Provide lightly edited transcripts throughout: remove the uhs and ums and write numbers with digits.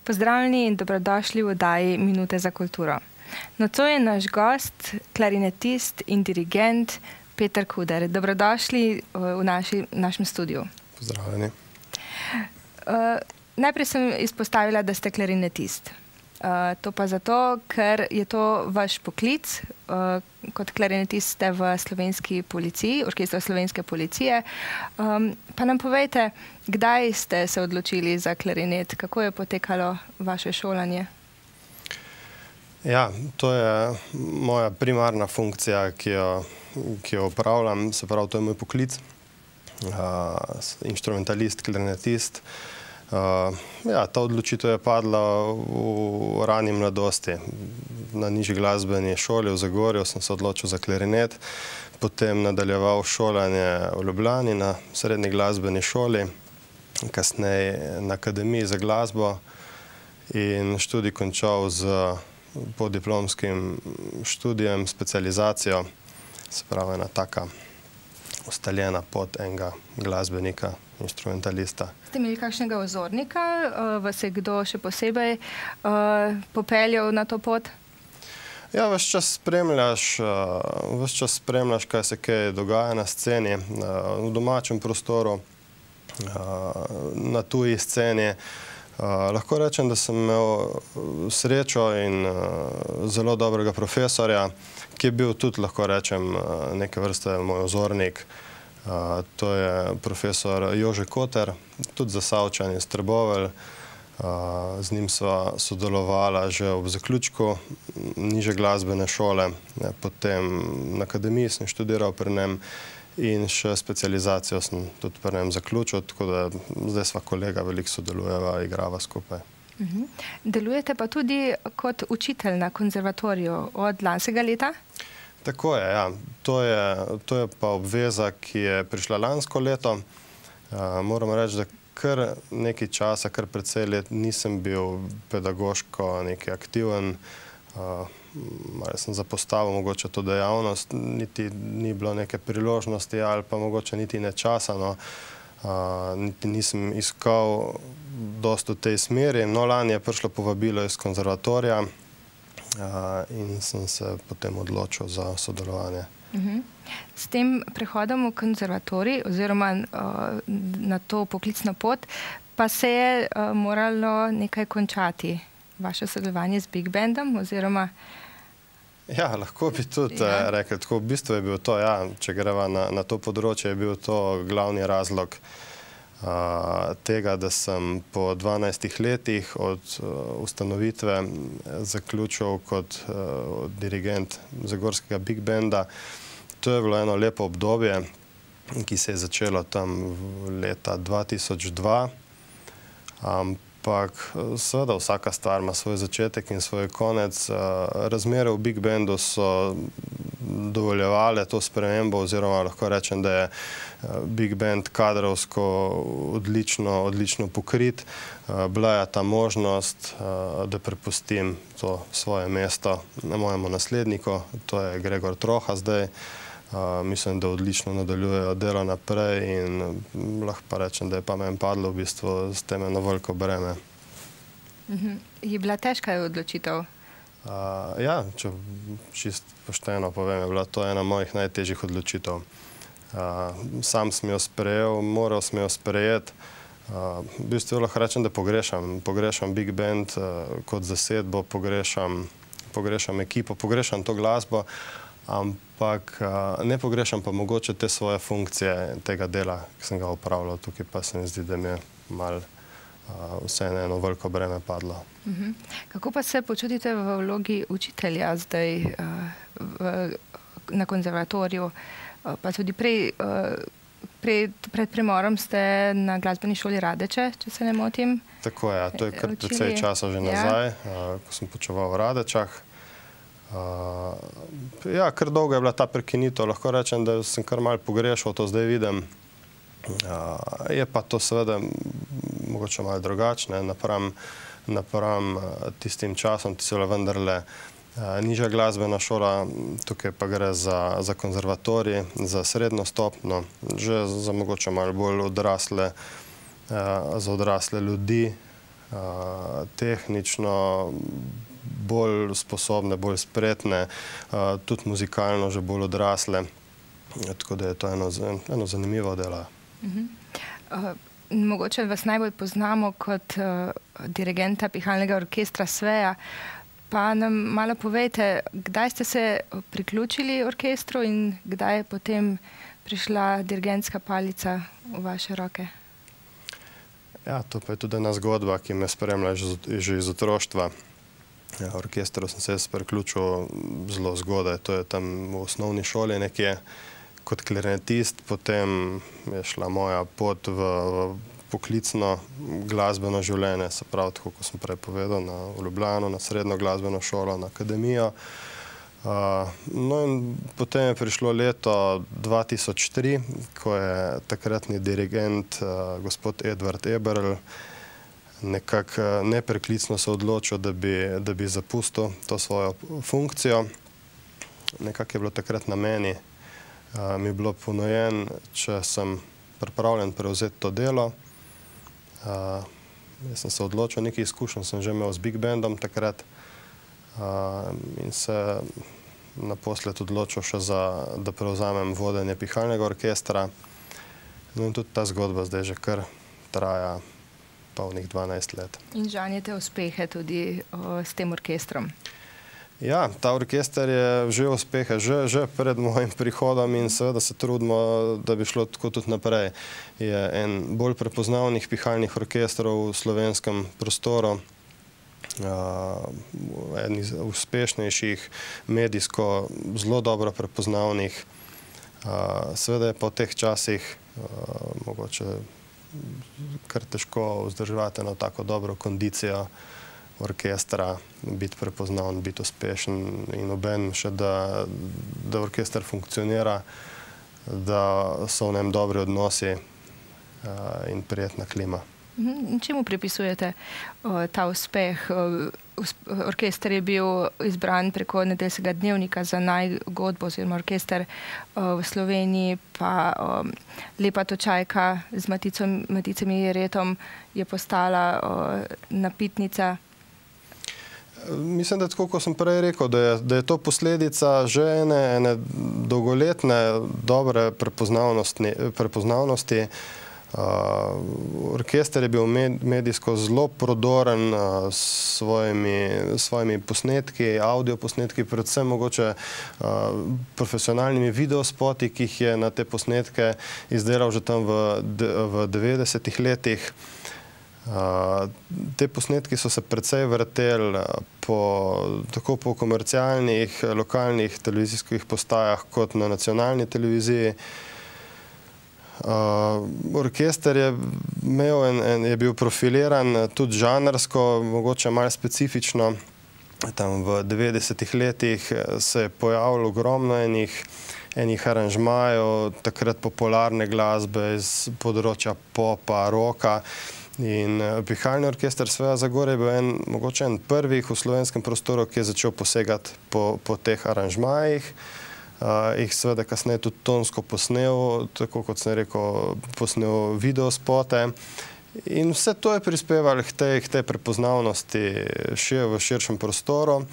Pozdravljeni in dobrodošli v oddaji Minute za kulturo. Nocoj je naš gost, klarinetist in dirigent Peter Kuder. Dobrodošli v našem studiu. Pozdravljeni. Najprej sem izpostavila, da ste klarinetist. To pa zato, ker je to vaš poklic. Kot klarinetist ste v slovenski policiji, orkestru slovenske policije. Pa nam povejte, kdaj ste se odločili za klarinet? Kako je potekalo vaše šolanje? Ja, to je moja primarna funkcija, ki jo opravljam. Se pravi, to je moj poklic. Inštrumentalist, klarinetist. Ja, ta odločitev je padla v rani mladosti. Na nižji glasbeni šoli v Zagorju sem se odločil za klarinet, potem nadaljeval šolanje v Ljubljani na srednji glasbeni šoli, kasneje na Akademiji za glasbo in študij končal z podiplomskim študijem, specializacijo, se pravi ena taka ustaljena pot enega glasbenika, inštrumentalista. Ste imeli kakšnega vzornika? Vas je kdo še posebej popeljal na to pot? Ja, ves čas spremljaš, kaj se kaj dogaja na sceni, v domačem prostoru, na tuji sceni. Lahko rečem, da sem imel srečo in zelo dobrega profesorja, ki je bil tudi, lahko rečem, neke vrste moj vzornik. To je profesor Jože Koter, tudi Zasavčan iz Trbovelj. Z njim sva sodelovala že ob zaključku nižje glasbene šole. Potem na Akademiji sem študiral pri njem in še specializacijo sem tudi pri njem zaključil, tako da zdaj sva kolega, veliko sodelujeva, igrava skupaj. Delujete pa tudi kot učitelj na konzervatoriju od lanskega leta? Tako je, ja. To je pa obveza, ki je prišla lansko leto. Moram reči, da kar nekaj časa, kar precej let nisem bil pedagoško nekaj aktiven. Malo sem zapostavil mogoče to dejavnost, niti ni bilo neke priložnosti ali pa mogoče niti ne časa. Niti nisem iskal dosti v tej smeri. No, lani je prišlo povabilo iz konzervatorija in sem se potem odločil za sodelovanje. S tem prehodom v konzervatorij oziroma na to poklicno pot pa se je moralo nekaj končati. Vaše sodelovanje z Big Bandom oziroma... Ja, lahko bi tudi rekli. Tako v bistvu je bil to, ja, če greva na to področje, je bil to glavni razlog tega, da sem po 12 letih od ustanovitve zaključil kot dirigent Zagorskega Big Banda. To je bilo eno lepo obdobje, ki se je začelo tam leta 2002, ampak seveda vsaka stvar ima svoj začetek in svoj konec. Razmere v Big Bandu so dovoljevale to spremembo oziroma lahko rečem, da je Big Band kadrovsko odlično pokrit. Bila je ta možnost, da prepustim to svoje mesto mojemu nasledniku, to je Gregor Troha zdaj. Mislim, da odlično nadaljujejo delo naprej in lahko pa rečem, da je pa meni padlo v bistvu s tem eno veliko breme. Je bila težka odločitev? Ja, če čisto pošteno povem, je bila to ena mojih najtežjih odločitev. Sam sem jo sprejel, moral sem jo sprejeti. V bistvu lahko rečem, da pogrešam Big Band kot zasedbo, pogrešam ekipo, pogrešam to glasbo, ampak ne pogrešam pa mogoče te svoje funkcije, tega dela, ki sem ga opravljal tukaj, pa se mi zdi, da mi je malo vseeno eno veliko breme padlo. Kako pa se počutite v vlogi učitelja zdaj na konzervatoriju? Pa tudi pred premorom ste na glasbeni šoli Radeče, če se ne motim? Tako je, to je kar precej časa že nazaj, ko sem poučeval v Radečah. Ja, kar dolgo je bila ta prekinitev. Lahko rečem, da sem kar malo pogrešal, to zdaj vidim. Je pa to seveda mogoče malo drugačne napram tistim časom, ti so vendarle nižja glasbena šola, tukaj pa gre za konzervatorij, za srednjo stopnjo, že za mogoče malo bolj odrasle ljudi, tehnično bolj sposobne, bolj spretne, tudi muzikalno že bolj odrasle. Tako da je to eno zanimivo delo. Mogoče vas najbolj poznamo kot dirigenta pihalnega orkestra Sveja, pa nam malo povejte, kdaj ste se priključili orkestru in kdaj je potem prišla dirigentska palica v vaše roke? Ja, to pa je tudi ena zgodba, ki me spremlja že iz otroštva. Orkestru sem se priključil zelo zgodaj, to je tam v osnovni šoli nekje kot klarinetist, potem je šla moja pot v poklicno glasbeno življenje, se pravi, tako kot sem prej povedal, v Ljubljano, na srednjo glasbeno šolo, na akademijo. No in potem je prišlo leto 2003, ko je takratni dirigent, gospod Edvard Eberl, nekako nepreklicno se odločil, da bi zapustil to svojo funkcijo. Nekako je bilo takrat na meni, mi je bilo ponujen, če sem pripravljen prevzeti to delo. Jaz sem se odločil, nekaj izkušenj sem že imel z big bandom takrat in se naposled odločil še da prevzamem vodenje pihalnega orkestra. No in tudi ta zgodba zdaj že kar traja polnih 12 let. In žanjete uspehe tudi s tem orkestrom? Ja, ta orkester je že uspehe, že pred mojim prihodom in seveda se trudimo, da bi šlo tako tudi naprej. Je en bolj prepoznavnih pihalnih orkestrov v slovenskem prostoru, eden iz uspešnejših, medijsko zelo dobro prepoznavnih. Seveda je pa v teh časih mogoče kar težko vzdrževati eno tako dobro kondicijo orkestra, biti prepoznaven, biti uspešen in obenem še, da orkester funkcionira, da so v njem dobri odnosi in prijetna klima. Čemu pripisujete ta uspeh? Orkester je bil izbran preko Nedeljskega dnevnika za najgodbo oziroma orkester v Sloveniji, pa Lepa točajka z Maticami Jeretom je postala napitnica. Mislim, da tako, kot sem prej rekel, da je to posledica že ene dolgoletne dobre prepoznavnosti. Orkester je bil medijsko zelo prodoren s svojimi posnetki, audioposnetki, predvsem mogoče profesionalnimi videospoti, ki jih je na te posnetke izdelal že tam v 90-ih letih. Te posnetki so se precej vrteli tako po komercialnih, lokalnih televizijskih postajah kot na nacionalni televiziji. Orkester je bil profiliran tudi žanrsko, mogoče malo specifično. Tam v 90-ih letih se je pojavilo ogromno enih aranžmajev, takrat popularne glasbe iz področja popa, rocka. In pihalni orkester Sveja Zagorje je bil mogoče en prvih v slovenskem prostoru, ki je začel posegati po teh aranžmajih. Jih seveda kasneje tudi tonsko posnel, tako kot sem rekel, posnel videospote. In vse to je prispevalo k tej prepoznavnosti v širšem prostoru.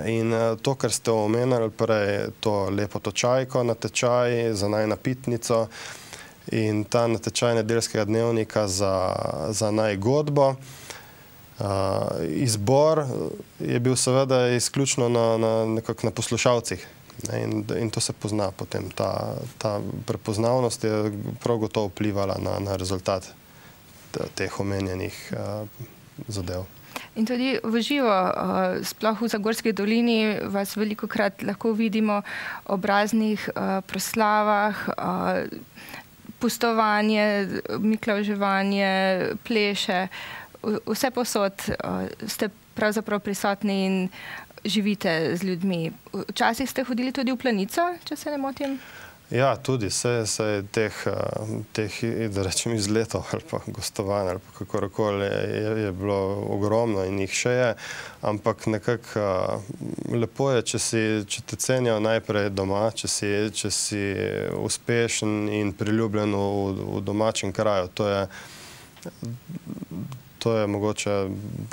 In to, kar ste omenili prej, to Lepo točajko, natečaj za najnapitnico in ta natečaj Nedeljskega dnevnika za najgodbo. Izbor je bil seveda izključno nekako na poslušalcih. In to se pozna potem. Ta prepoznavnost je prav gotovo vplivala na rezultat teh omenjenih zadev. In tudi v živo, sploh v Zagorski dolini, vas velikokrat lahko vidimo ob raznih proslavah, pustovanje, miklavževanje, pleše, vse posod ste pravzaprav prisotni in živite z ljudmi. Včasih ste hodili tudi v Planico, če se ne motim? Ja, tudi se teh, da rečem, izletov ali pa gostovanj ali pa kakorkoli je bilo ogromno in jih še je, ampak nekako lepo je, če te cenijo najprej doma, če si uspešen in priljubljen v domačem kraju. To To je mogoče,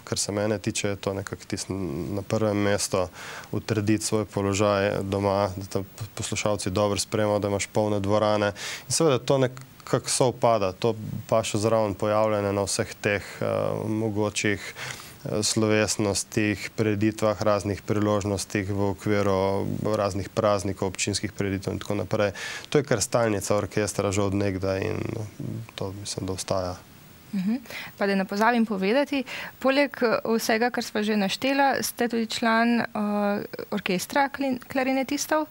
kar se mene tiče, je to nekako tisto na prvem mestu, utrditi svoj položaj doma, da te poslušalci dobro spremljajo, da imaš polne dvorane. In seveda to nekako sovpada, to pa še zraven pojavljanje na vseh teh mogočih slovesnostih, preditvah, raznih priložnostih v okviru raznih praznikov, občinskih preditev in tako naprej. To je kar stalnica orkestra že od nekdaj in to mislim, da ostaja. Pa da ne pozabim povedati, poleg vsega, kar sva že naštela, ste tudi član orkestra klarinetistov,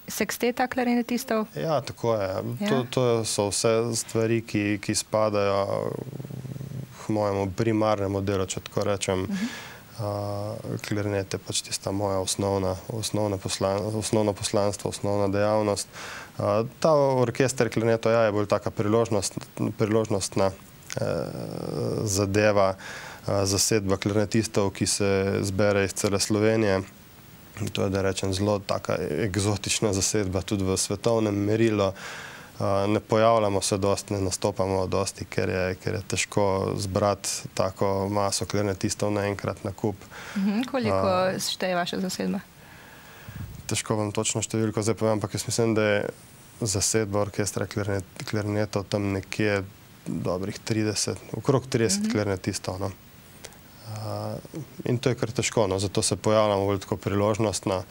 seksteta klarinetistov. Ja, tako je. To so vse stvari, ki spadajo k mojemu primarnemu delu, če tako rečem. Klarinet je pač tista moja osnovno poslanstvo, osnovna dejavnost. Ta orkester klarinetov je bolj taka priložnostna zadeva, zasedba klarinetistov, ki se zbere iz cele Slovenije. To je, da rečem, zelo taka eksotična zasedba tudi v svetovnem merilu. Ne pojavljamo se dosti, ne nastopamo dosti, ker je težko zbrati tako maso klarinetistov naenkrat na kup. Koliko šteje vaša zasedba? Težko vam točno številko zdaj povem, ampak jaz mislim, da je zasedba orkestra klarinetov tam nekje dobrih 30, okrog 30 klarinetistov. In to je kar težko, zato se pojavljamo bolj tako priložnostno.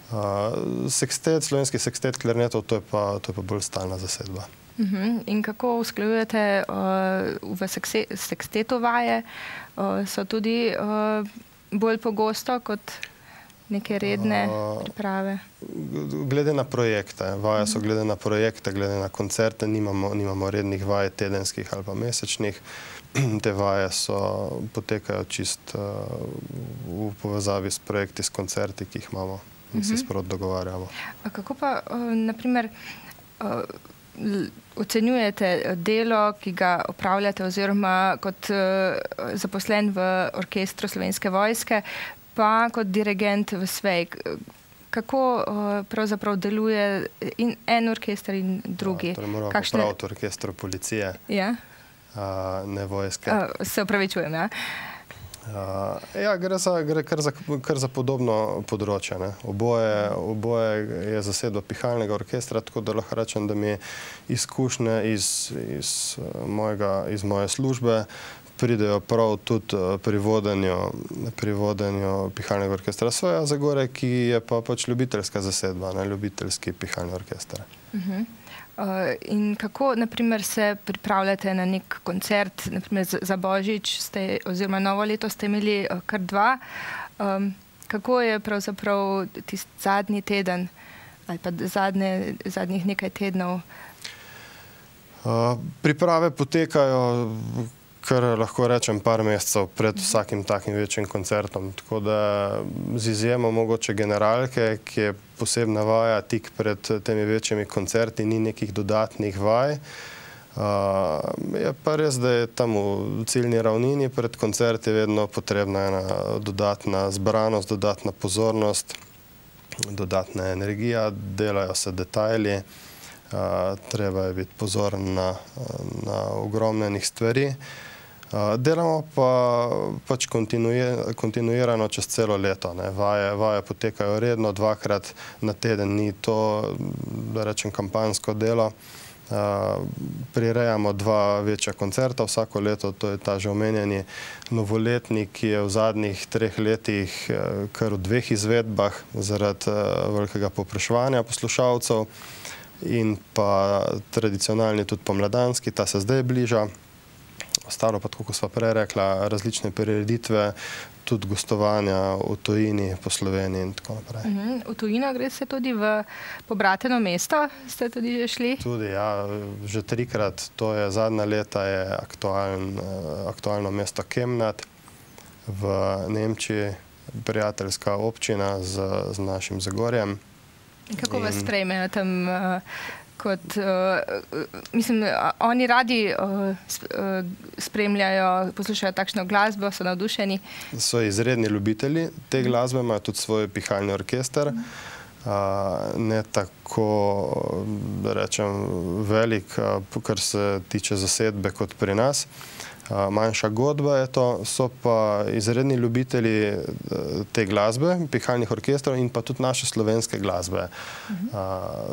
Slovenski sekstet klarinetov, to je pa bolj stalna zasedba. In kako usklajujete v sekstetu vaje? So tudi bolj pogosto kot neke redne priprave? Glede na projekte. Vaje so glede na projekte, glede na koncerte. Nimamo rednih vaj tedenskih ali pa mesečnih. Te vaje potekajo čist v povezavi s projekti, s koncerti, ki jih imamo. In se sprot dogovarjamo. Kako pa, naprimer, ocenjujete delo, ki ga opravljate oziroma kot zaposlen v orkestru Slovenske vojske, pa kot dirigent v SVEJ? Kako pravzaprav deluje en orkester in drugi? Torej moramo popraviti orkestru policije, ne vojske. Se opravičujem, ja. Ja, gre kar za podobno področje. Oboje je zasedba pihalnega orkestra, tako da lahko rečem, da mi izkušnje iz moje službe pridejo prav tudi pri vodenju pihalnega orkestra SVEJ Zagorje, ki je pa pač ljubiteljska zasedba, ljubiteljski pihalni orkester. In kako, naprimer, se pripravljate na nek koncert, naprimer za Božič oziroma Novo leto ste imeli kar dva. Kako je pravzaprav tisti zadnji teden ali pa zadnjih nekaj tednov? Priprave potekajo, kar lahko rečem, par mesecev pred vsakim takim večjim koncertom. Tako da z izjemo mogoče generalke, ki je posebna vaja tik pred temi večjimi koncerti, ni nekih dodatnih vaj. Je pa res, da je tam v ciljni ravnini pred koncerti vedno potrebna ena dodatna zbranost, dodatna pozornost, dodatna energija, delajo se detajli, treba je biti pozoren na ogromnenih stvari. Delamo pa pač kontinuirano čez celo leto. Vaje potekajo redno, dvakrat na teden, ni to, da rečem, kampanjsko delo. Prirejamo dva večja koncerta vsako leto, to je ta že omenjeni novoletni, ki je v zadnjih 3 letih kar v 2 izvedbah zaradi velikega povpraševanja poslušalcev, in pa tradicionalni tudi pomladanski, ta se zdaj bliža. Ostalo pa, tako kot sva prej rekla, različne prireditve, tudi gostovanja v tujini, po Sloveniji in tako naprej. V tujino gre se tudi v pobrateno mesto, ste tudi že šli? Tudi, ja, že 3-krat. To je zadnja leta je aktualno mesto Kemnat v Nemčiji, prijateljska občina z našim Zagorjem. Kako vas sprejmejo tam? Mislim, oni radi spremljajo, poslušajo takšno glasbo, so navdušeni? So izredni ljubitelji te glasbe, imajo tudi svoj pihalni orkester. Ne tako, da rečem, velik, kar se tiče zasedbe kot pri nas. manjša godba je to, so pa izredni ljubitelji te glasbe, pihalnih orkestrov in pa tudi naše slovenske glasbe.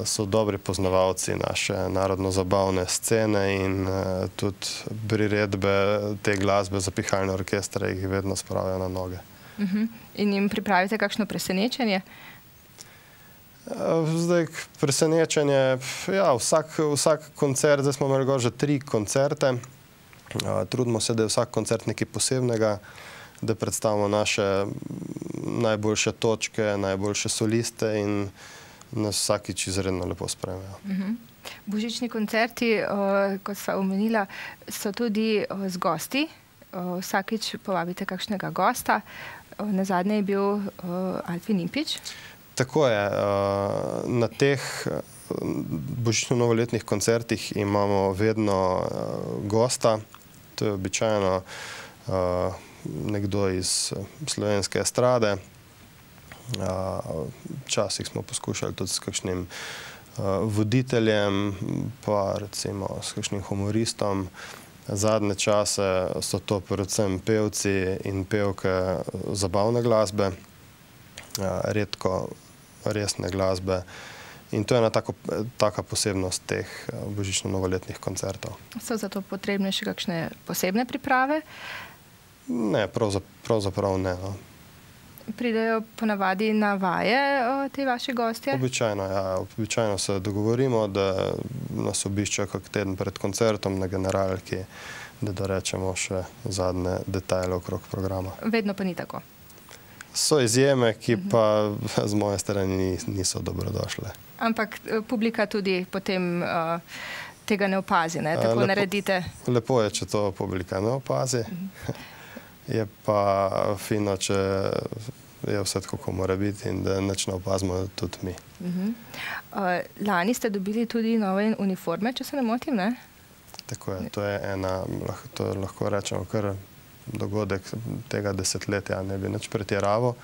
So dobri poznavalci naše narodno-zabavne scene in tudi priredbe te glasbe za pihalne orkestre jih vedno spravijo na noge. In jim pripravite kakšno presenečenje? Zdaj, presenečenje, ja, vsak koncert, zdaj smo imeli že 3 koncerte. Trudimo se, da je vsak koncert nekaj posebnega, da predstavimo naše najboljše točke, najboljše soliste in nas vsakič izredno lepo sprejmejo. Božični koncerti, kot sva omenila, so tudi z gosti. Vsakič povabite kakšnega gosta. Nazadnje je bil Alfi Nimpič. Tako je. Na teh božično-novoletnih koncertih imamo vedno gosta. To je običajno nekdo iz slovenske estrade. Včasih smo poskušali tudi s kakšnim voditeljem, pa recimo s kakšnim humoristom. Zadnje čase so to predvsem pevci in pevke zabavne glasbe, redko resne glasbe. In to je ena taka posebnost teh božično-novoletnih koncertov. So za to potrebne še kakšne posebne priprave? Ne, pravzaprav ne. Pridejo ponavadi na vaje te vaše gostje? Običajno, ja. Običajno se dogovorimo, da nas obiščejo kak teden pred koncertom na generalki, da dorečemo še zadnje detajle okrog programa. Vedno pa ni tako? So izjeme, ki pa z moje strani niso dobrodošle. Ampak publika tudi potem tega ne opazi, ne? Tako naredite? Lepo je, če to publika ne opazi. Je pa fino, če je vse tako, kako mora biti in da nič ne opazimo tudi mi. Lani ste dobili tudi nove uniforme, če se ne motim, ne? Tako je. To je lahko rečemo kar dogodek tega desetletja, ne bi nič pretiraval.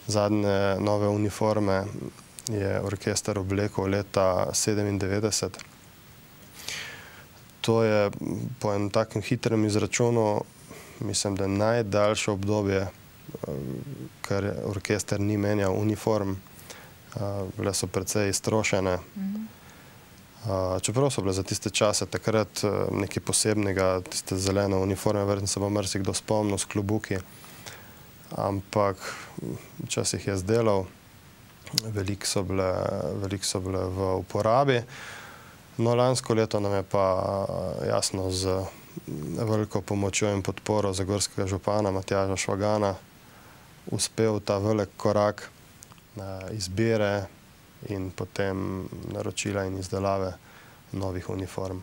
Zadnje nove uniforme je orkester oblekel leta 1997. To je po enem takem hitrem izračunu, mislim, da najdaljše obdobje, ker orkester ni menjal uniform. Bile so precej iztrošene. Čeprav so bile za tiste čase takrat nekaj posebnega, tiste zelene uniforme, verjetno se bo marsikdo spomnil s klobuki, ampak včasih je zdelal, veliko so bile v uporabi. No, lansko leto nam je pa jasno z veliko pomočjo in podporo zagorskega župana Matjaža Švagana uspel ta velik korak izbire in potem naročila in izdelave novih uniform.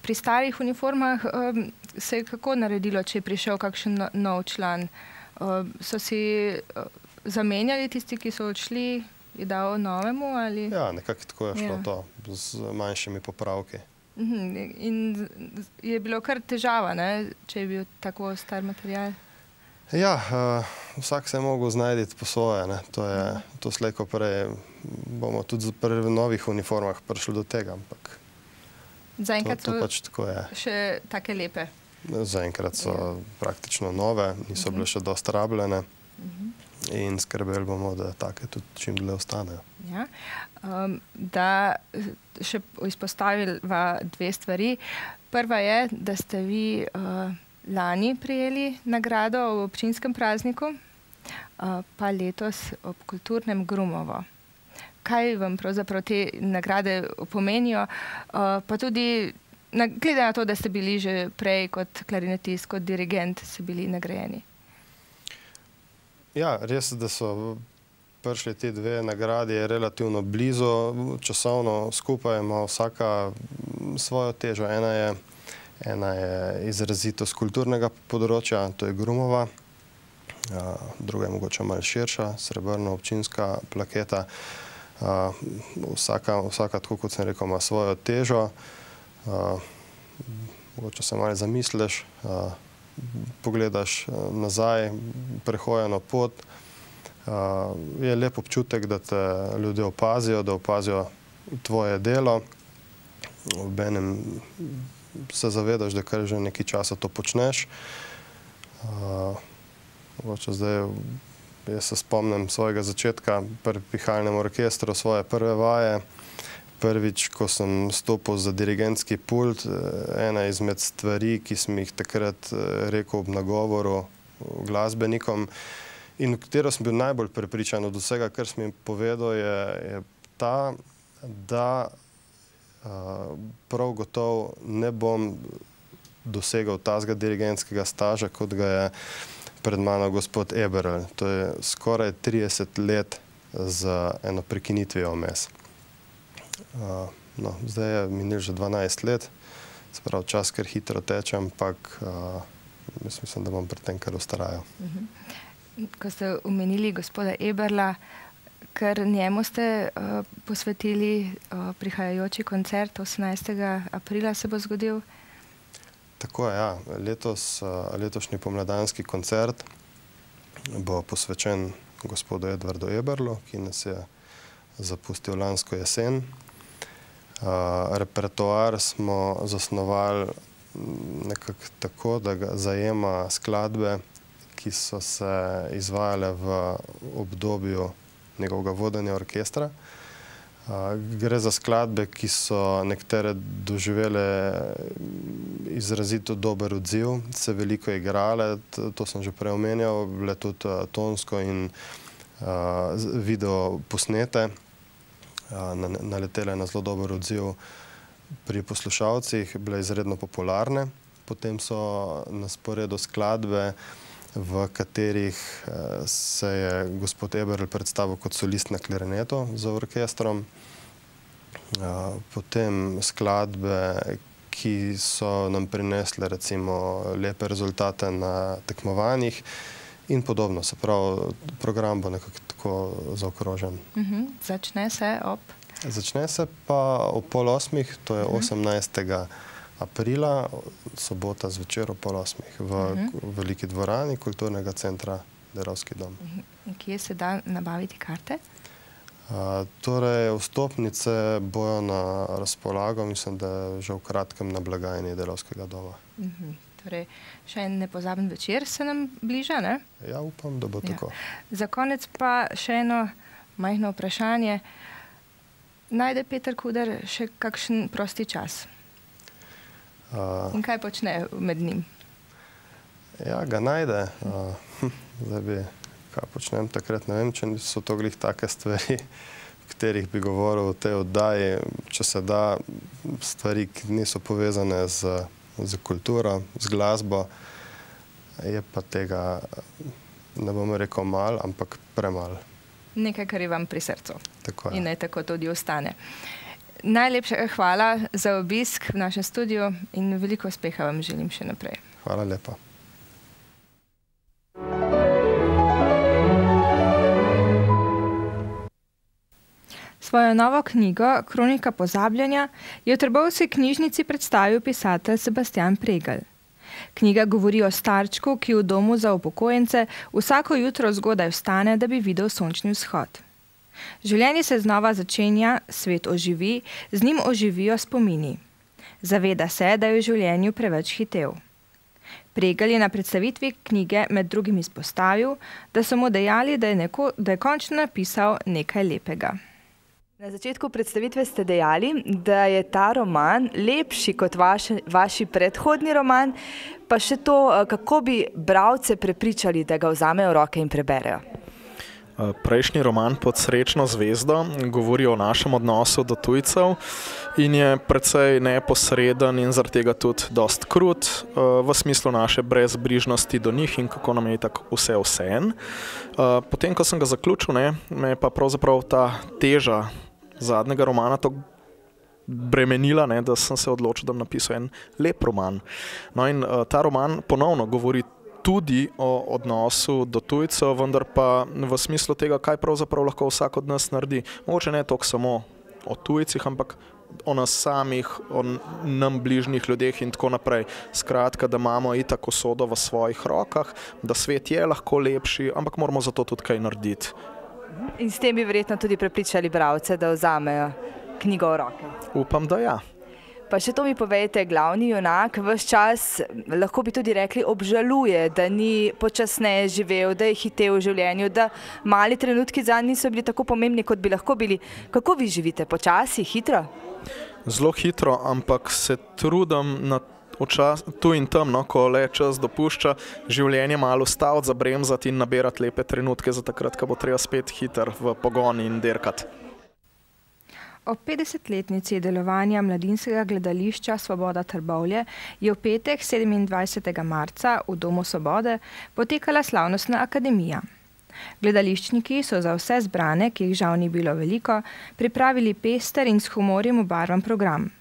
Pri starih uniformah se je kako naredilo, če je prišel kakšen nov član? So si zamenjali tisti, ki so odšli, je dal novemu? Ja, nekako tako je šlo to, z manjšimi popravki. In je bilo kar težava, če je bil tako star material? Ja, vsak se je mogel znajti po svoje. To slej ko prej bomo tudi pri novih uniformah prišli do tega, ampak to pač tako je. Še take lepe? Zaenkrat so praktično nove, niso bile še dosti rabljene in skrbeli bomo, da take tudi čim dlje ostanejo. Da še izpostaviva 2 stvari. Prva je, da ste vi lani prejeli nagrado ob občinskem prazniku, pa letos ob kulturnem Grumovo. Kaj vam pravzaprav te nagrade pomenijo? Pa tudi, glede na to, da ste bili že prej kot klarinetist, kot dirigent, ste bili nagrajeni. Ja, res, da so prišli ti 2 nagradi relativno blizu, časovno skupaj ima vsaka svojo težo. Ena je izrazito z kulturnega področja, to je Grumova, druga je mogoče malo širša, srebrna občinska plaketa. Vsaka, tako kot sem rekel, ima svojo težo. Mogoče se malo zamisliš, pogledaš nazaj, prehojeno pot. Je lep občutek, da te ljudje opazijo, da opazijo tvoje delo. Obenem se zavedaš, da kar že nekaj časa to počneš. Zdaj, jaz se spomnim svojega začetka pri pihalnem orkestru, svoje prve vaje. Prvič, ko sem stopil za dirigentski pult, ena izmed stvari, ki sem jih takrat rekel ob nagovoru glasbenikom in v katero sem bil najbolj prepričan od vsega, kar sem jim povedal, je ta, da prav gotovo ne bom dosegal tazga dirigentskega staža, kot ga je pred mano gospod Eberl. To je skoraj 30 let za eno prekinitvijo vmes. Zdaj je minil že 12 let, se pravi čas kar hitro teče, ampak mislim, da bom pri tem kar vztrajal. Ko ste omenili gospoda Eberla, ker njemu ste posvetili prihajajoči koncert 18. aprila se bo zgodil? Tako je, ja. Letošnji pomladanski koncert bo posvečen gospodu Edvardu Eberlu, ki nas je zapustil lansko jesen. Repertoar smo zasnovali nekako tako, da ga zajema skladbe, ki so se izvajale v obdobju njegovega vodenja orkestra. Gre za skladbe, ki so nekatere doživele izrazito dober odziv, se veliko igrale, to sem že prej omenjal, bile tudi tonsko in video posnete, naletele na zelo dober odziv pri poslušalcih, bile izredno popularne. Potem so na sporedu skladbe, v katerih se je gospod Eberl predstavil kot solist na klarinetu z orkestrom. Potem skladbe, ki so nam prinesle recimo lepe rezultate na tekmovanjih in podobno. Se pravi, program bo nekako tako zaokrožen. Začne se ob? Začne se pa ob 7:30, to je 18. aprila, sobota zvečer ob 7:30 v veliki dvorani Kulturnega centra Deravski dom. Kje se da nabaviti karte? Torej, vstopnice bojo na razpolago, mislim, da že v kratkem na blagajni Deravskega doma. Torej, še en nepozaben večer se nam bliža, ne? Ja, upam, da bo tako. Za konec pa še eno majhno vprašanje. Najde Peter Kuder še kakšen prosti čas? In kaj počne med njim? Ja, ga najde. Zdaj bi, kaj počnem takrat, ne vem, če so to glih take stvari, v katerih bi govoril o tej oddaji, če se da, stvari, ki niso povezane z kulturo, z glasbo, je pa tega, ne bom rekel malo, ampak premalo. Nekaj, kar je vam pri srcu. Tako je. In naj tako tudi ostane. Najlepša hvala za obisk v našem studiu in veliko uspeha vam želim še naprej. Hvala lepa. Svojo novo knjigo Kronika pozabljanja je v Trbovski knjižnici predstavil pisatelj Sebastijan Pregl. Knjiga govori o starčku, ki v domu za upokojence vsako jutro zgodaj vstane, da bi videl sončni vzhod. Življenje se znova začenja, svet oživi, z njim oživijo spomini. Zaveda se, da je v življenju preveč hitel. Pregl je na predstavitvi knjige med drugim izpostavil, da so mu dejali, da je končno napisal nekaj lepega. Na začetku predstavitve ste dejali, da je ta roman lepši kot vaši predhodni roman, pa še to, kako bi bralce prepričali, da ga vzamejo v roke in preberejo. Prejšnji roman Pod srečno zvezdo govori o našem odnosu do tujcev in je precej neposreden in zaradi tega tudi dost krut v smislu naše brezbrižnosti do njih in kako nam je tako vseeno. Potem, ko sem ga zaključil, me je pa pravzaprav ta teža zadnjega romana to bremenila, da sem se odločil, da bom napisal en lep roman. No in ta roman ponovno govori tudi o odnosu do tujcev, vendar pa v smislu tega, kaj pravzaprav lahko vsak od nas naredi. Mogoče ne toliko samo o tujcih, ampak o nas samih, o nam bližnjih ljudeh in tako naprej. Skratka, da imamo itak usodo v svojih rokah, da svet je lahko lepši, ampak moramo za to tudi kaj narediti. In s tem bi verjetno tudi prepričali bralce, da vzamejo knjigo v roke. Upam, da ja. Pa še to mi povejte, glavni junak ves čas, lahko bi tudi rekli, obžaluje, da ni počasneje živel, da je hitel v življenju, da mali trenutki zanj niso bili tako pomembni, kot bi lahko bili. Kako vi živite? Počasi, hitro? Zelo hitro, ampak se trudim tu in tam, ko le čas dopušča, življenje malo ustaviti, zabremzati in nabirati lepe trenutke za takrat, ko bo treba spet hiter v pogon in dirkati. Ob 50-letnici delovanja Mladinskega gledališča Svoboda Trbovlje je v petek 27. marca v Domu Svobode potekala slavnostna akademija. Gledališčniki so za vse zbrane, ki jih žal ni bilo veliko, pripravili pester in s humorjem obarvan program.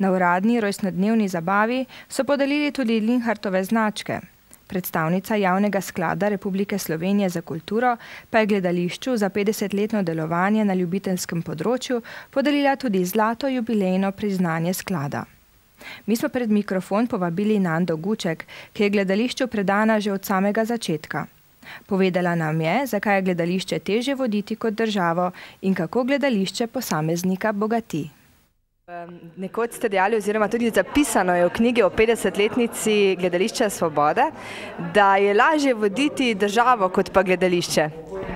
Na uradni rojstnodnevni zabavi so podelili tudi Linhartove značke. Predstavnica Javnega sklada Republike Slovenije za kulturo pa je gledališču za 50-letno delovanje na ljubiteljskem področju podelila tudi zlato jubilejno priznanje sklada. Mi smo pred mikrofon povabili Nando Guček, ki je gledališču predana že od samega začetka. Povedala nam je, zakaj je gledališče težje voditi kot državo in kako gledališče posameznika bogati. Nekoč ste dejali, oziroma tudi zapisano je v knjigi o 50-letnici gledališča Svobode, da je lažje voditi državo kot pa gledališče.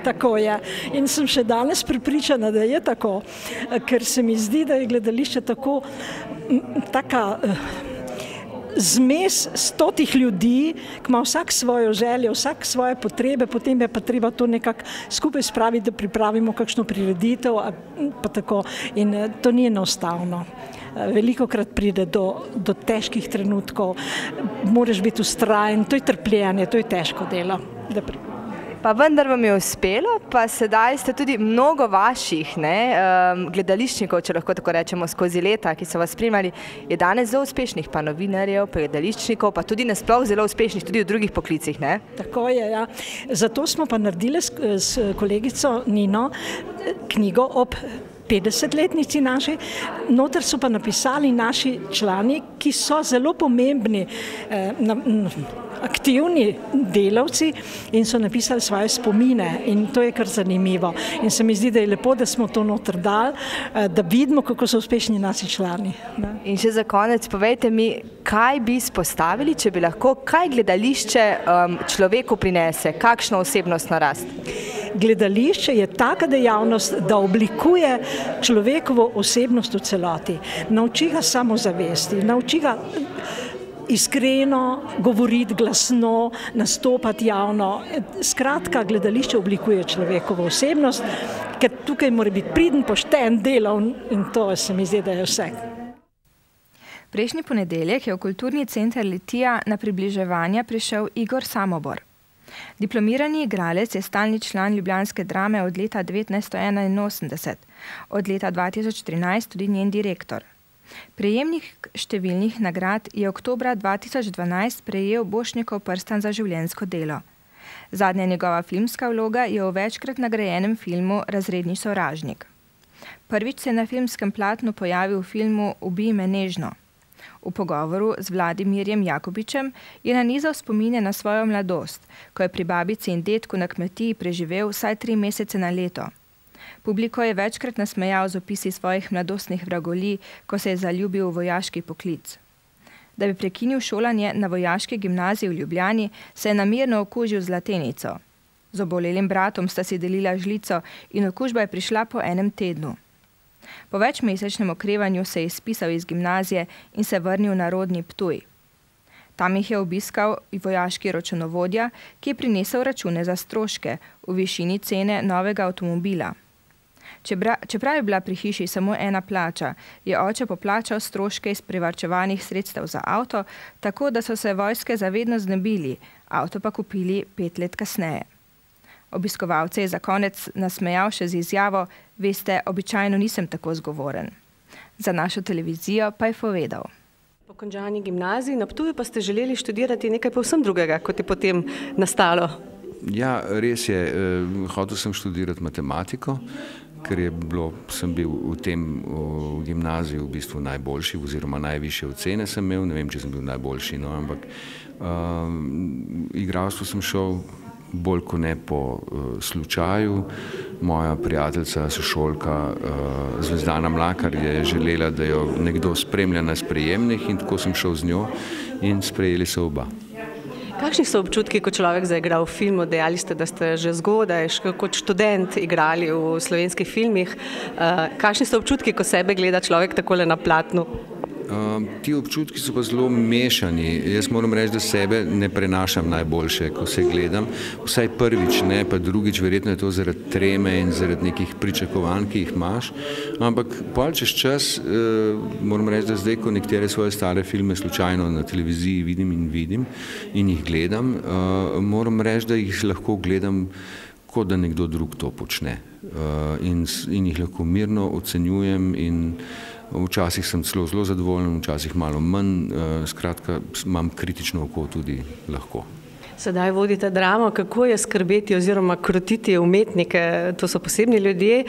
Tako je. In sem še danes prepričana, da je tako, ker se mi zdi, da je gledališče taka zmes 100 ljudi, ki ima vsak svojo željo, vsak svoje potrebe, potem je pa treba to nekako skupaj spraviti, da pripravimo kakšno prireditev, pa tako. In to ni enostavno. Velikokrat pride do težkih trenutkov, moraš biti vztrajen, to je trpljenje, to je težko delo. Pa vendar vam je uspelo, pa sedaj ste tudi mnogo vaših gledališčnikov, če lahko tako rečemo, skozi leta, ki so vas spremljali, je danes zelo uspešnih, pa novinarjev, pa gledališčnikov, pa tudi nasploh zelo uspešnih, tudi v drugih poklicih, ne? Tako je, ja. Zato smo pa naredili s kolegico Nino knjigo ob 50-letnici naši, noter so pa napisali naši člani, ki so zelo pomembni, aktivni delavci in so napisali svoje spomine in to je kar zanimivo. In se mi zdi, da je lepo, da smo to noter dali, da vidimo, kako so uspešni naši člani. In še za konec, povejte mi, kaj bi izpostavili, če bi lahko, kaj gledališče človeku prinese, kakšno osebnostno rast? Gledališče je taka dejavnost, da oblikuje človekovo osebnost v celoti. Nauči ga samozavesti, nauči ga iskreno govoriti, glasno, nastopati javno. Skratka, gledališče oblikuje človekovo osebnost, ker tukaj mora biti priden, pošten, delovn in to se mi zdi, da je vse. Prejšnji ponedeljek je v Kulturni center Litija na približevanja prišel Igor Samobor. Diplomirani igralec je stalni član ljubljanske Drame od leta 1981, od leta 2013 tudi njen direktor. Prejemnik številnih nagrad je oktobra 2012 prejel Borštnikov prstan za življenjsko delo. Zadnja njegova filmska vloga je v večkrat nagrajenem filmu Razredni sovražnik. Prvič se je na filmskem platnu pojavil v filmu Ubij me nežno. V pogovoru z Vladimirjem Jakobičem je nanizal spomine na svojo mladost, ko je pri babici in dedku na kmetiji preživel vsaj 3 mesece na leto. Publiko je večkrat nasmejal z opisi svojih mladostnih vragolij, ko se je zaljubil v vojaški poklic. Da bi prekinil šolanje na vojaški gimnaziji v Ljubljani, se je namerno okužil z latenico. Z obolelim bratom sta si delila žlico in okužba je prišla po 1 tednu. Po večmesečnem okrevanju se je izpisal iz gimnazije in se vrnil na rodni Ptuj. Tam jih je obiskal vojaški računovodja, ki je prinesel račune za stroške v višini cene novega avtomobila. Čeprav je bila pri hiši samo ena plača, je oče poplačal stroške iz privarčevanih sredstev za avto, tako da so se vojske zavedno znebili, avto pa kupili 5 let kasneje. Obiskovalce je za konec nasmejal še z izjavo: "Veste, običajno nisem tako zgovoren." Za našo televizijo pa je povedal: Po končani gimnaziji na Ptuju pa ste želeli študirati nekaj povsem drugega, kot je potem nastalo. Ja, res je. Hotel sem študirati matematiko, ker sem bil v tem gimnaziju v bistvu najboljši, oziroma najvišje ocene sem imel, ne vem, če sem bil najboljši, no, ampak igralstvo sem šel bolj kot ne po slučaju. moja prijateljica, sošolka Zvezdana Mlakar je želela, da jo nekdo spremlja na sprejemnih in tako sem šel z njo in sprejeli se oba. Kakšni so občutki, ko človek zaigra v filmu? Dejali ste, da ste že zgodaj kot študent igrali v slovenskih filmih. Kakšni so občutki, ko sebe gleda človek takole na platnu? Ti občutki so pa zelo mešani. Jaz moram reči, da sebe ne prenašam najboljše, ko se gledam. Vsaj prvič ne, pa drugič verjetno je to zaradi treme in zaradi nekih pričakovanj, ki jih imaš. Ampak pol čez čas moram reči, da zdaj, ko nekatere svoje stare filme slučajno na televiziji vidim in jih gledam, moram reči, da jih lahko gledam, kot da nekdo drug to počne. In jih lahko mirno ocenjujem in včasih sem zelo zadovoljen, včasih malo manj, skratka, imam kritično oko tudi lahko. Sedaj vodite dramo, kako je skrbeti oziroma krotiti umetnike, to so posebni ljudje,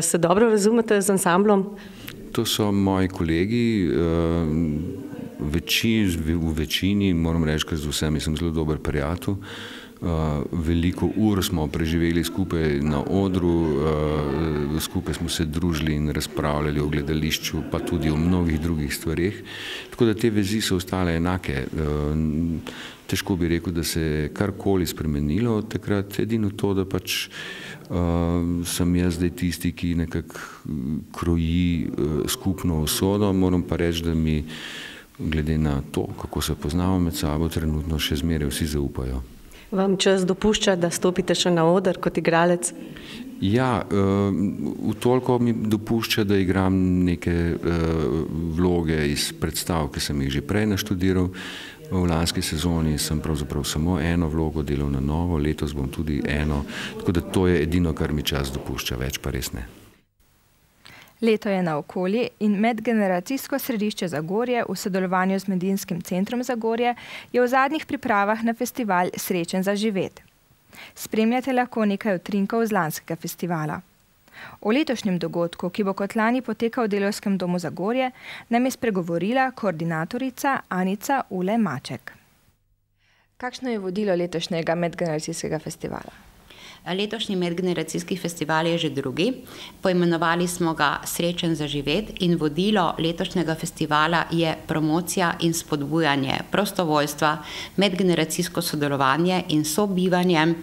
se dobro razumete z ansamblom? To so moji kolegi, v večini, moram reči, ker z vsemi sem zelo dober prijatelj. Veliko ur smo preživeli skupaj na odru, skupaj smo se družili in razpravljali o gledališču, pa tudi o mnogih drugih stvareh. Tako da te vezi so ostale enake. Težko bi rekel, da se je karkoli spremenilo od takrat, edino to, da pač sem jaz zdaj tisti, ki nekako kroji skupno usodo. Moram pa reči, da mi glede na to, kako se poznamo med sabo, trenutno še zmeraj vsi zaupajo. Vam čas dopušča, da stopite še na oder kot igralec? Ja, toliko mi dopušča, da igram neke vloge iz predstav, ki sem jih že prej naštudiral. V lanski sezoni sem pravzaprav samo eno vlogo delal na novo, letos bom tudi eno, tako da to je edino, kar mi čas dopušča, več pa res ne. Leto je naokoli in Medgeneracijsko središče Zagorje v sodelovanju z Mladinskim centrom Zagorje je v zadnjih pripravah na festival Srečen za živet. Spremljate lahko nekaj utrinkov z lanskega festivala. O letošnjem dogodku, ki bo kot lani potekal v Delavskem domu Zagorje, nam je spregovorila koordinatorica Anica Ule Maček. Kakšno je vodilo letošnjega Medgeneracijskega festivala? Letošnji medgeneracijski festival je že drugi. Poimenovali smo ga Srečen za živet in vodilo letošnjega festivala je promocija in spodbujanje prostovoljstva, medgeneracijsko sodelovanje in sobivanje,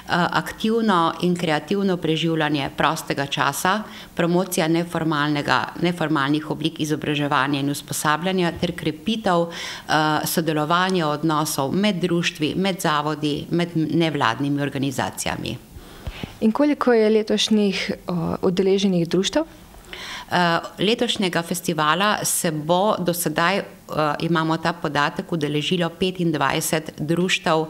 aktivno in kreativno preživljanje prostega časa, promocija neformalnih oblik izobraževanja in usposabljanja ter krepitev sodelovanja odnosov med društvi, med zavodi, med nevladnimi organizacijami. In koliko je letošnjih udeleženih društev? Letošnjega festivala se bo do sedaj, imamo ta podatek, udeležilo 25 društev,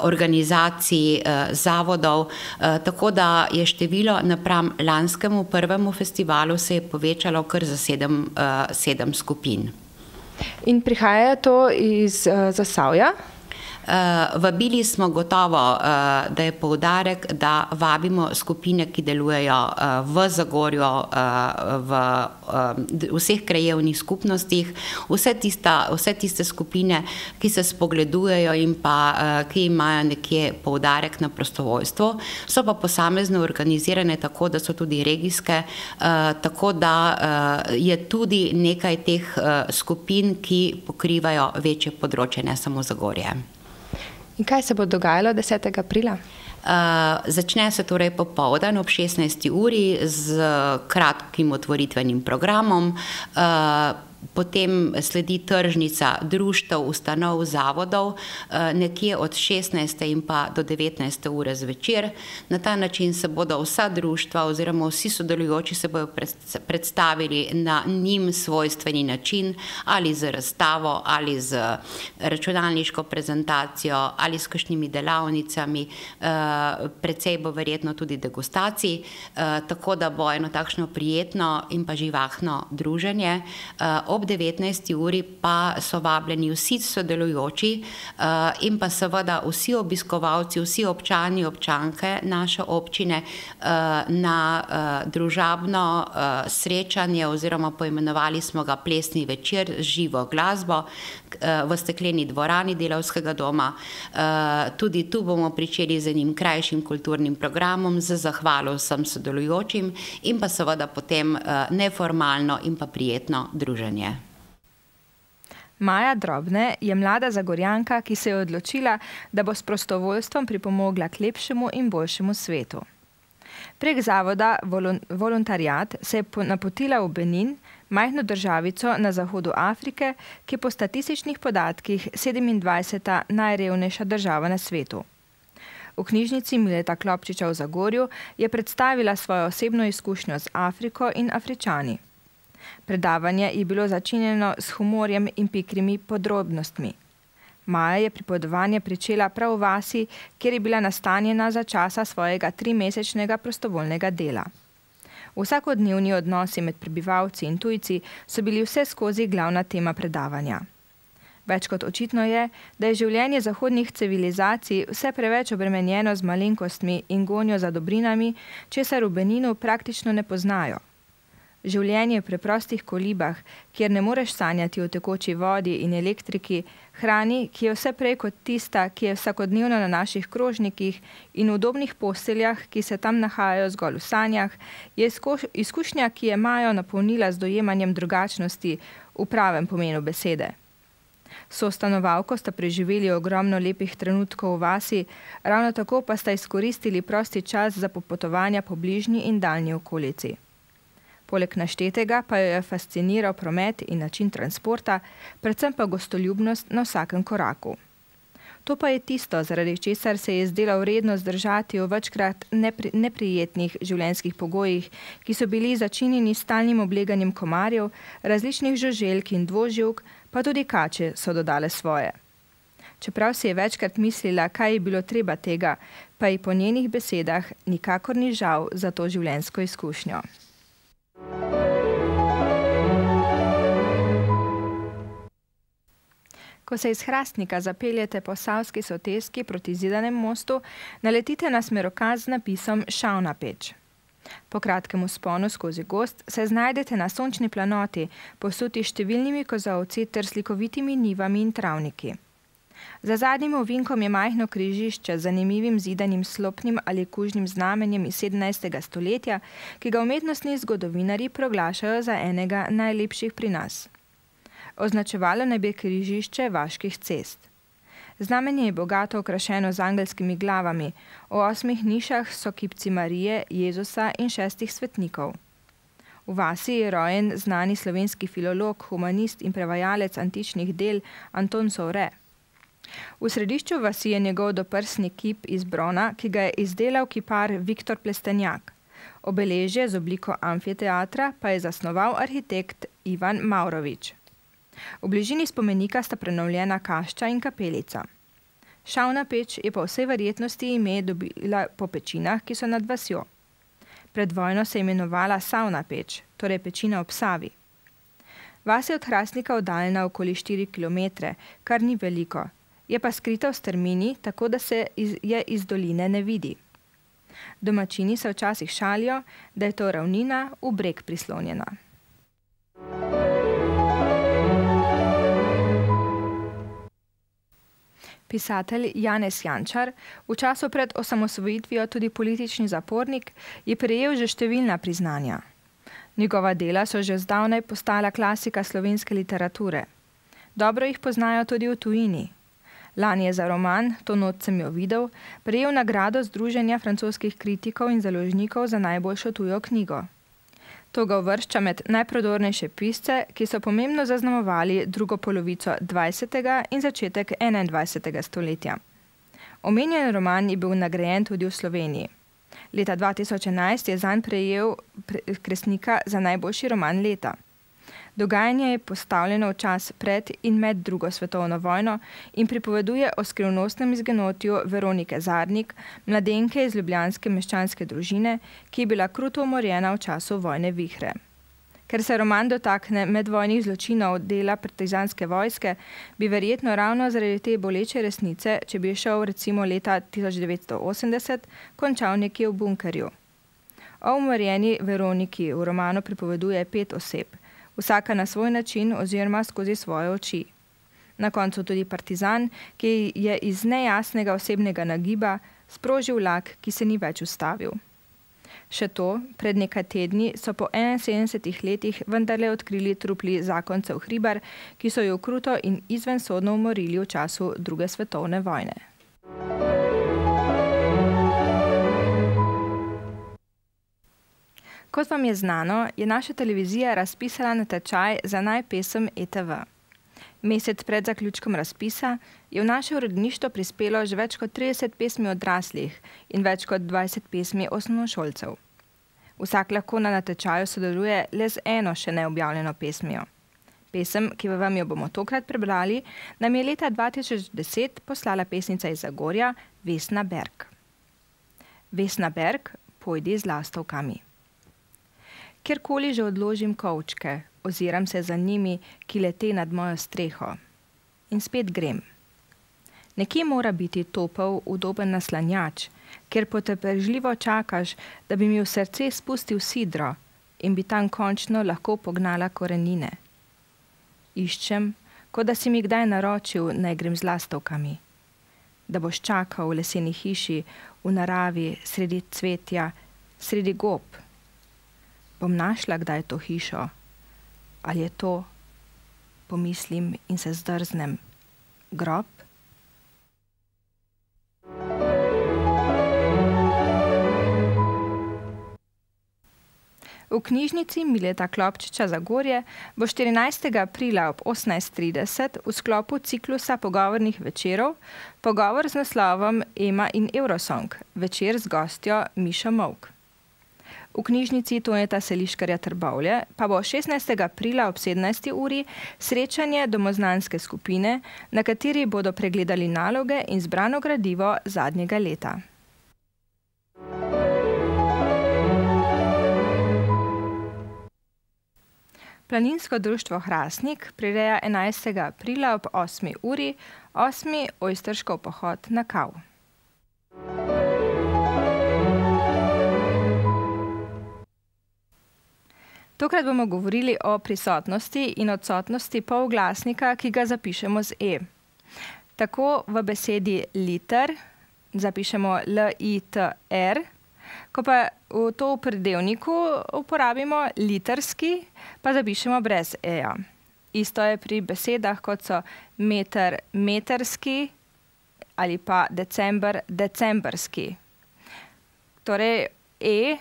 organizacij, zavodov, tako da je število napram lanskemu prvemu festivalu se je povečalo kar za 7 skupin. In prihaja to iz Zasavja? Vabili smo gotovo, da je poudarek, da vabimo skupine, ki delujejo v Zagorju, v vseh krajevnih skupnostih, vse tiste skupine, ki se spogledujejo in pa ki imajo nekje poudarek na prostovoljstvo, so pa posamezno organizirane tako, da so tudi regijske, tako da je tudi nekaj teh skupin, ki pokrivajo večje področje, ne samo Zagorje. In kaj se bo dogajalo 10. aprila? Začne se torej popoldan ob 16. uri z kratkim otvoritvenim programom, potem sledi tržnica društev, ustanov, zavodov, nekje od 16. in pa do 19. ure zvečer. Na ta način se bodo vsa društva oziroma vsi sodelujoči se bodo predstavili na njim svojstveni način, ali z razstavo, ali z računalniško prezentacijo, ali s kakšnimi delavnicami, precej bo verjetno tudi degustacij, tako da bo eno takšno prijetno in pa živahno druženje. ob 19. uri pa so vabljeni vsi sodelujoči in pa seveda vsi obiskovalci, vsi občani, občanke naše občine na družabno srečanje oziroma poimenovali smo ga plesni večer z živo glasbo v stekleni dvorani Delavskega doma. Tudi tu bomo pričeli z enim krajšim kulturnim programom z zahvalo vsem sodelujočim in pa seveda potem neformalno in pa prijetno druženje. Maja Drobne je mlada Zagorjanka, ki se je odločila, da bo s prostovoljstvom pripomogla k lepšemu in boljšemu svetu. Prek zavoda Voluntariat se je napotila v Benin, majhno državico na zahodu Afrike, ki je po statističnih podatkih 27. najrevnejša država na svetu. V knjižnici Mileta Klopčiča v Zagorju je predstavila svojo osebno izkušnjo z Afriko in Afričani. Predavanje je bilo začinjeno s humorjem in pikrimi podrobnostmi. Maja je pripovedovanje pričela prav v vasi, kjer je bila nastanjena za časa svojega 3-mesečnega prostovoljnega dela. Vsakodnevni odnosi med prebivalci in tujci so bili vse skozi glavna tema predavanja. Več kot očitno je, da je življenje zahodnih civilizacij vse preveč obremenjeno z malenkostmi in gonjo za dobrinami, česar v Beninu praktično ne poznajo. Življenje v preprostih kolibah, kjer ne moreš sanjati o tekoči vodi in elektriki, hrani, ki je vse prej kot tista, ki je vsakodnevno na naših krožnikih in udobnih posteljah, ki se tam nahajajo zgolj v sanjah, je izkušnja, ki je Majo napolnila z dojemanjem drugačnosti v pravem pomenu besede. Sostanovalko sta preživeli ogromno lepih trenutkov v vasi, ravno tako pa sta izkoristili prosti čas za popotovanja po bližnji in daljni okolici. Poleg naštetega pa jo je fasciniral promet in način transporta, predvsem pa gostoljubnost na vsakem koraku. To pa je tisto, zaradi česar se je zdela vredno zdržati v večkrat neprijetnih življenjskih pogojih, ki so bili začinjeni s stalnim obleganjem komarjev, različnih žuželk in dvoživk, pa tudi kače so dodale svoje. Čeprav si je večkrat mislila, kaj je bilo treba tega, pa ji po njenih besedah nikakor ni žal za to življenjsko izkušnjo. Ko se iz Hrastnika zapeljete po Savski soteski proti Zidanemu mostu, naletite na smerokaz z napisom Šavna peč. Po kratkem vzponu skozi gozd se znajdete na sončni planoti, posuti številnimi kozolci ter slikovitimi njivami in travniki. Za zadnjim ovinkom je majhno križišče z zanimivim zidanim slopnim ali kužnim znamenjem iz 17. stoletja, ki ga umetnostni zgodovinarji proglašajo za enega najlepših pri nas. Označevalo naj bi križišče vaških cest. Znamenje je bogato okrašeno z angelskimi glavami, v 8 nišah so kipci Marije, Jezusa in 6 svetnikov. V vasi je rojen znani slovenski filolog, humanist in prevajalec antičnih del Anton Sovre. V središču vasi je njegov doprsni kip iz brona, ki ga je izdelal kipar Viktor Plestenjak. Obeležje z obliko amfiteatra pa je zasnoval arhitekt Ivan Maurovič. V bližini spomenika sta prenovljena kašča in kapelica. Šavna peč je po vsej verjetnosti ime dobila po pečinah, ki so nad vasjo. Pred vojno se je imenovala Savna peč, torej pečina ob Savi. Vas je od Hrastnika oddaljena okoli 4 kilometre, kar ni veliko. Je pa skrita v strmini, tako da se je iz doline ne vidi. Domačini se včasih šalijo, da je to ravnina v breg prislonjena. Pisatelj Janez Jančar, v času pred osamosvojitvijo tudi politični zapornik, je prejel že številna priznanja. Njegova dela so že zdavnaj postala klasika slovenske literature. Dobro jih poznajo tudi v tujini. Lani je za roman To noč sem jo videl prejel nagrado Združenja francoskih kritikov in založnikov za najboljšo tujo knjigo. To ga uvršča med najprodornejše pisce, ki so pomembno zaznamovali drugo polovico 20. in začetek 21. stoletja. Omenjen roman je bil nagrajen tudi v Sloveniji. Leta 2011 je zanj prejel Kresnika za najboljši roman leta. Dogajanje je postavljeno v čas pred in med drugo svetovno vojno in pripoveduje o skrivnostnem izginotju Veronike Zarnik, mladenke iz ljubljanske meščanske družine, ki je bila kruto umorjena v času vojne vihre. Ker se roman dotakne medvojnih zločinov dela partizanske vojske, bi verjetno ravno zaradi te boleče resnice, če bi šel recimo leta 1980, končal nekje v bunkerju. O umorjeni Veroniki v romanu pripoveduje 5 oseb, vsaka na svoj način oziroma skozi svoje oči. Na koncu tudi partizan, ki je iz nejasnega osebnega nagiba sprožil vlak, ki se ni več ustavil. Še to, pred nekaj tedni so po 71 letih vendarle odkrili trupli zakoncev Hribar, ki so jo kruto in izvensodno umorili v času druge svetovne vojne. Kot vam je znano, je naša televizija razpisala natečaj za naj pesem ETV. Mesec pred zaključkom razpisa je v naše uredništvo prispelo že več kot 30 pesmi odraslih in več kot 20 pesmi osnovnošolcev. Vsak lahko na natečaju sodeluje le z eno še neobjavljeno pesmijo. Pesem, ki vam jo bomo tokrat prebrali, nam je leta 2010 poslala pesnica iz Zagorja Vesna Berg. Vesna Berg, pojdi z lastovkami. Kjerkoli že odložim kovčke, oziram se za njimi, ki lete nad mojo streho. In spet grem. Nekje mora biti topel, udoben naslanjač, kjer potrpežljivo čakaš, da bi mi v srce spustil sidro in bi tam končno lahko pognala korenine. Iščem, kot da si mi kdaj naročil, naj grem z lastovkami. Da boš čakal v leseni hiši, v naravi, sredi cvetja, sredi gob. Bom našla kdaj to hišo? Ali je to, pomislim in se zdrznem, grob? V knjižnici Mileta Klopčiča Zagorje bo 14. aprila ob 18:30 v sklopu ciklusa pogovornih večerov pogovor z naslovom Ema in Eurosong, večer z gostjo Mišo Molk. V knjižnici Toneta Seliškarja Trbovlje pa bo 16. aprila ob 17. uri srečanje domoznanske skupine, na kateri bodo pregledali naloge in zbrano gradivo zadnjega leta. Planinsko društvo Hrastnik prireja 11. aprila ob 8. uri 8. ojsterškov pohod na Kav. Tokrat bomo govorili o prisotnosti in odsotnosti polglasnika, ki ga zapišemo z E. Tako v besedi liter zapišemo L-I-T-R, ko pa to v pridevniku uporabimo literski, pa zapišemo brez E-ja. Isto je pri besedah, kot so meter, meterski ali pa december, decemberski. Torej, E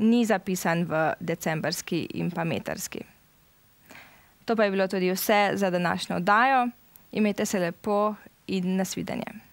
ni zapisan v decemberski in pa meterski. To pa je bilo tudi vse za današnjo oddajo. Imejte se lepo in nasvidenje.